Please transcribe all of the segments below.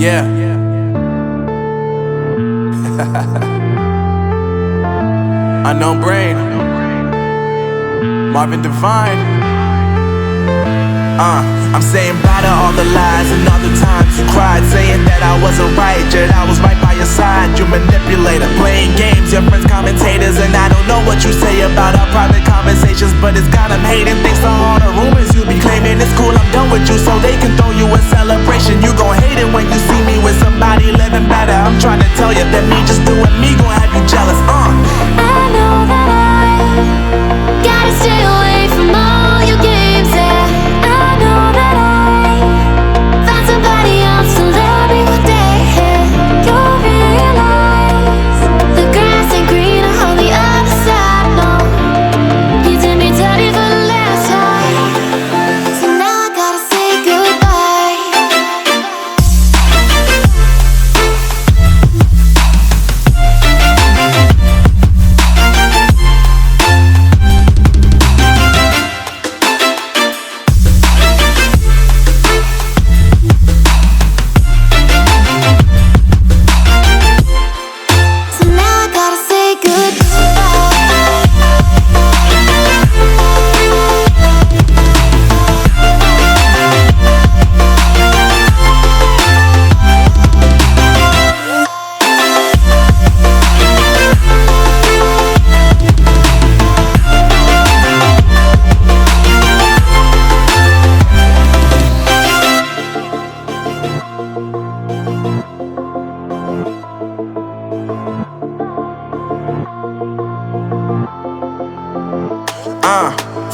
Yeah. Unknown Brain, Marvin Devine. I'm saying bye to all the lies and all the times you cried, saying that I wasn't right, yet I was right by your side. You manipulator, playing games, your friends commentators, and I don't know what you say about our private conversations, but it's got them hating. Thanks to all the rumors you be claiming. It's cool, I'm done with you, so they can throw you a celebration. You gon' hate it when you see me with somebody living better. I'm trying to tell you that me just doing me gon' have you jealous. I know that I gotta stay away from all your games, yeah. I know that I found somebody else to love me one day, yeah. You'll realize the grass ain't greener on the other side, no. You did me dirty for the last time, so now I gotta say goodbye. So now I gotta say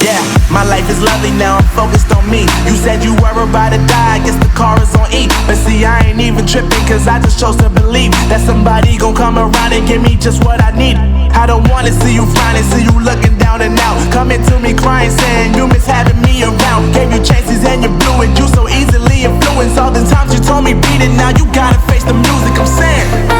Yeah, my life is lovely now, I'm focused on me. You said you were about to die, I guess the car is on E. But see, I ain't even tripping, cause I just chose to believe that somebody gon' come around and give me just what I need. I don't wanna see you frowning, see you looking down and out, coming to me crying, saying you miss having me around. Gave you chances and you blew it, you so easily influenced. All the times you told me beat it, now you gotta face the music. I'm saying